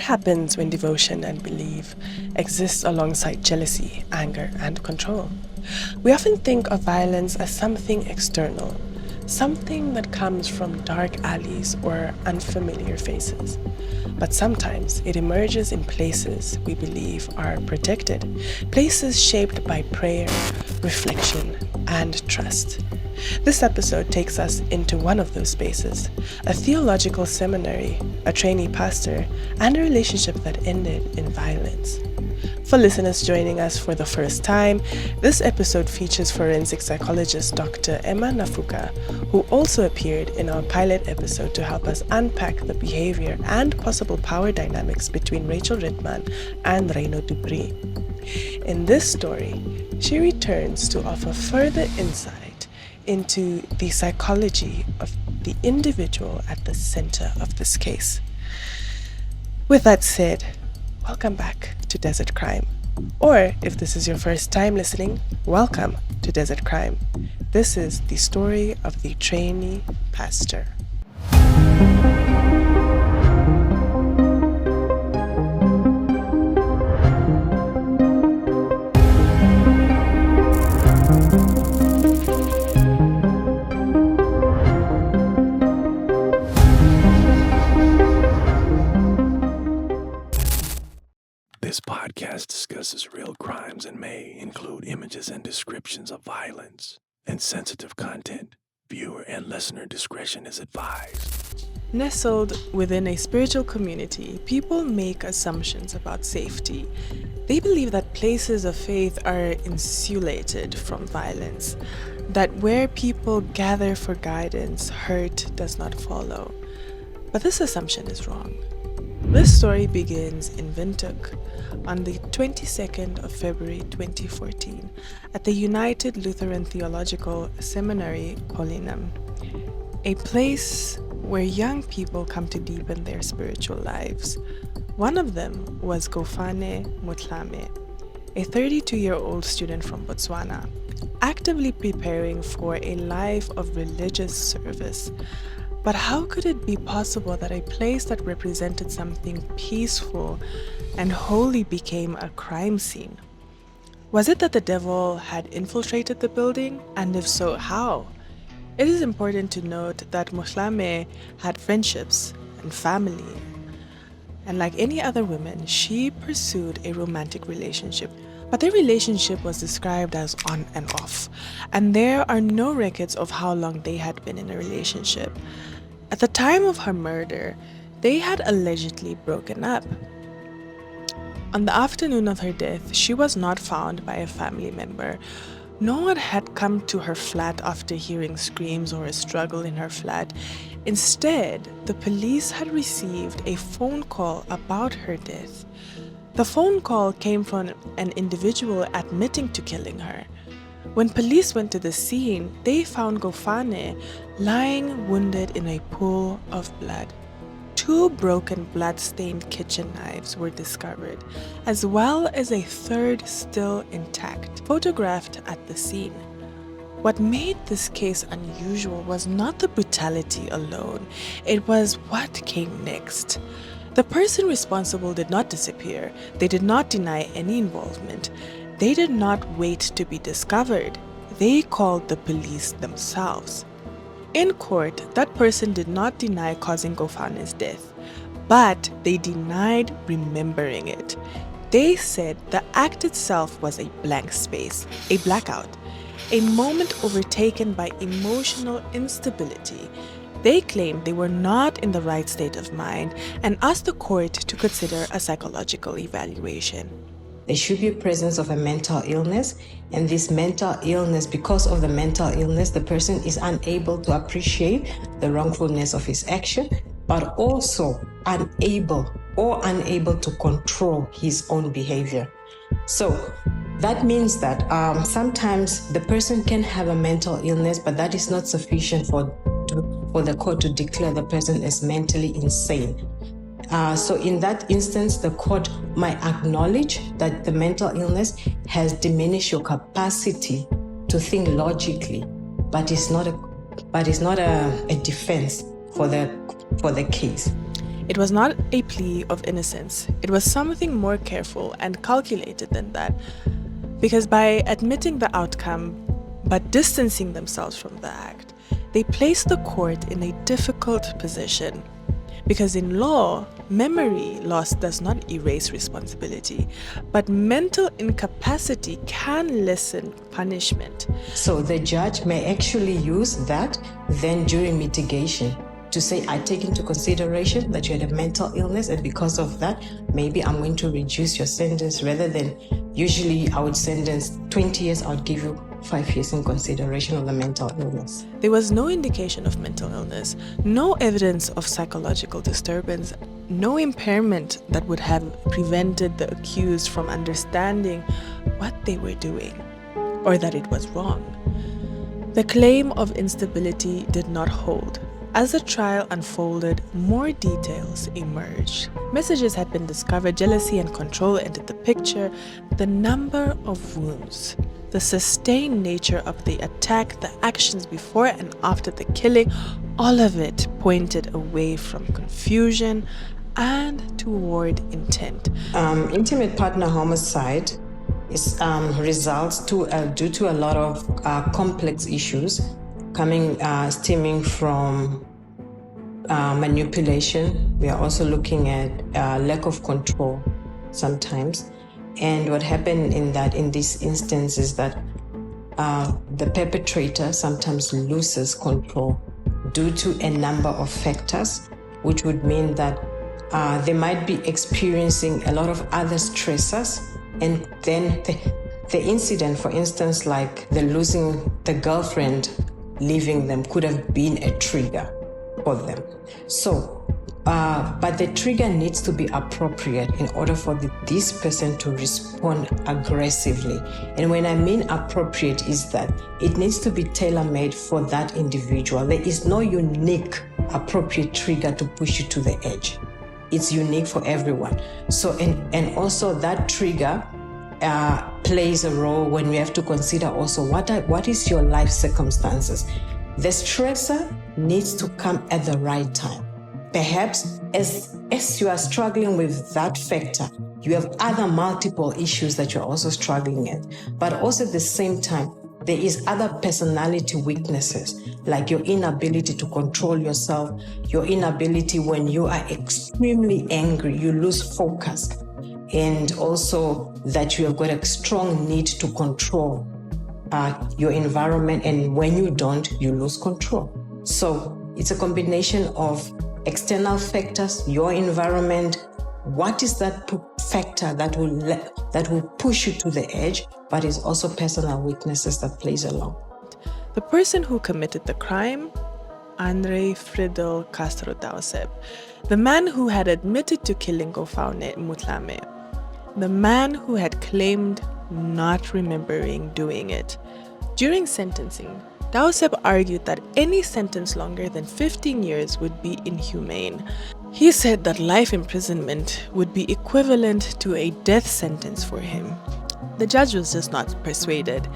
What happens when devotion and belief exist alongside jealousy, anger, and control? We often think of violence as something external, something that comes from dark alleys or unfamiliar faces. But sometimes it emerges in places we believe are protected, places shaped by prayer, reflection, and trust. This episode takes us into one of those spaces, a theological seminary, a trainee pastor, and a relationship that ended in violence. For listeners joining us for the first time, this episode features forensic psychologist Dr. Emma Nafuka, who also appeared in our pilot episode to help us unpack the behavior and possible power dynamics between Rachel Rittman and Reino Dupree. In this story, she returns to offer further insight into the psychology of the individual at the center of this case. With that said, welcome back to Desert Crime. Or if this is your first time listening, welcome to Desert Crime. This is the story of the trainee pastor. This podcast discusses real crimes and may include images and descriptions of violence and sensitive content. Viewer and listener discretion is advised. Nestled within a spiritual community, people make assumptions about safety. They believe that places of faith are insulated from violence, that where people gather for guidance, hurt does not follow. But this assumption is wrong. This story begins in Windhoek on the 22nd of February 2014 at the United Lutheran Theological Seminary, Paulinum, a place where young people come to deepen their spiritual lives. One of them was Gofaone Motlamme, a 32-year-old student from Botswana, actively preparing for a life of religious service. But how could it be possible that a place that represented something peaceful and holy became a crime scene? Was it that the devil had infiltrated the building? And if so, how? It is important to note that Motlamme had friendships and family. And like any other woman, she pursued a romantic relationship. But their relationship was described as on and off, and there are no records of how long they had been in a relationship. At the time of her murder, they had allegedly broken up. On the afternoon of her death, she was not found by a family member. No one had come to her flat after hearing screams or a struggle in her flat. Instead, the police had received a phone call about her death. The phone call came from an individual admitting to killing her. When police went to the scene, they found Gofaone lying wounded in a pool of blood. 2 broken blood-stained kitchen knives were discovered, as well as a third still intact, photographed at the scene. What made this case unusual was not the brutality alone, it was what came next. The person responsible did not disappear. They did not deny any involvement. They did not wait to be discovered. They called the police themselves. In court, that person did not deny causing Gofaone's death, but they denied remembering it. They said the act itself was a blank space, a blackout, a moment overtaken by emotional instability. They claimed they were not in the right state of mind and asked the court to consider a psychological evaluation. There should be a presence of a mental illness, and this mental illness, because of the mental illness, the person is unable to appreciate the wrongfulness of his action, but also unable to control his own behavior. So that means that sometimes the person can have a mental illness, but that is not sufficient for the court to declare the person as mentally insane. So in that instance, the court might acknowledge that the mental illness has diminished your capacity to think logically, but it's not a defense for the case. It was not a plea of innocence. It was something more careful and calculated than that. Because by admitting the outcome, but distancing themselves from the act, they placed the court in a difficult position. Because in law, memory loss does not erase responsibility, but mental incapacity can lessen punishment. So the judge may actually use that then during mitigation to say, I take into consideration that you had a mental illness, and because of that, maybe I'm going to reduce your sentence. Rather than usually I would sentence 20 years, I would give you 5 years in consideration of the mental illness. There was no indication of mental illness, no evidence of psychological disturbance, no impairment that would have prevented the accused from understanding what they were doing or that it was wrong. The claim of instability did not hold. As the trial unfolded, more details emerged. Messages had been discovered, jealousy and control entered the picture, the number of wounds, the sustained nature of the attack, the actions before and after the killing, all of it pointed away from confusion and toward intent. Intimate partner homicide is results due to a lot of complex issues stemming from manipulation. We are also looking at lack of control sometimes. And what happened in this instance is that the perpetrator sometimes loses control due to a number of factors, which would mean that they might be experiencing a lot of other stressors, and then the incident, for instance, like the losing the girlfriend, leaving them, could have been a trigger for them. So, but the trigger needs to be appropriate in order for this person to respond aggressively. And when I mean appropriate is that it needs to be tailor-made for that individual. There is no unique appropriate trigger to push you to the edge. It's unique for everyone. So, and also that trigger plays a role when we have to consider also what is your life circumstances. The stressor needs to come at the right time. Perhaps as you are struggling with that factor, you have other multiple issues that you're also struggling with. But also at the same time, there is other personality weaknesses, like your inability to control yourself, your inability when you are extremely angry, you lose focus, and also that you have got a strong need to control your environment, and when you don't, you lose control. So it's a combination of external factors, your environment. What is that factor that will push you to the edge, but it's also personal weaknesses that plays along. The person who committed the crime, Andre Friedel Dausab, the man who had admitted to killing Gofaone Motlamme, the man who had claimed not remembering doing it. During sentencing, Dausab argued that any sentence longer than 15 years would be inhumane. He said that life imprisonment would be equivalent to a death sentence for him. The judge was just not persuaded.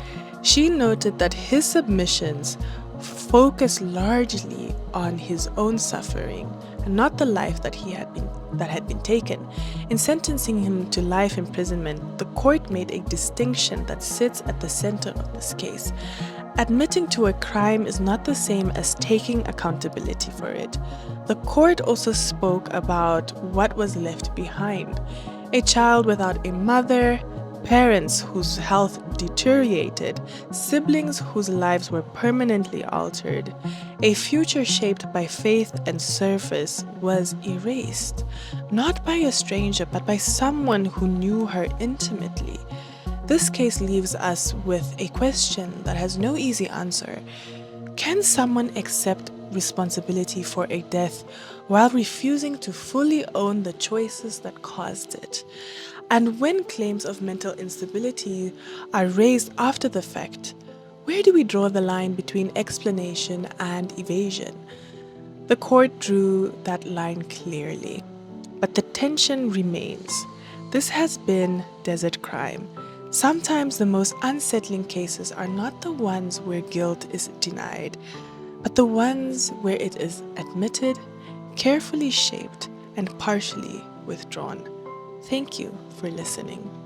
She noted that his submissions focused largely on his own suffering and not the life that had been taken. In sentencing him to life imprisonment, the court made a distinction that sits at the center of this case. Admitting to a crime is not the same as taking accountability for it. The court also spoke about what was left behind. A child without a mother, parents whose health deteriorated, siblings whose lives were permanently altered. A future shaped by faith and service was erased, not by a stranger, but by someone who knew her intimately. This case leaves us with a question that has no easy answer. Can someone accept responsibility for a death while refusing to fully own the choices that caused it? And when claims of mental instability are raised after the fact, where do we draw the line between explanation and evasion? The court drew that line clearly, but the tension remains. This has been desert crime. Sometimes the most unsettling cases are not the ones where guilt is denied, but the ones where it is admitted, carefully shaped, and partially withdrawn. Thank you for listening.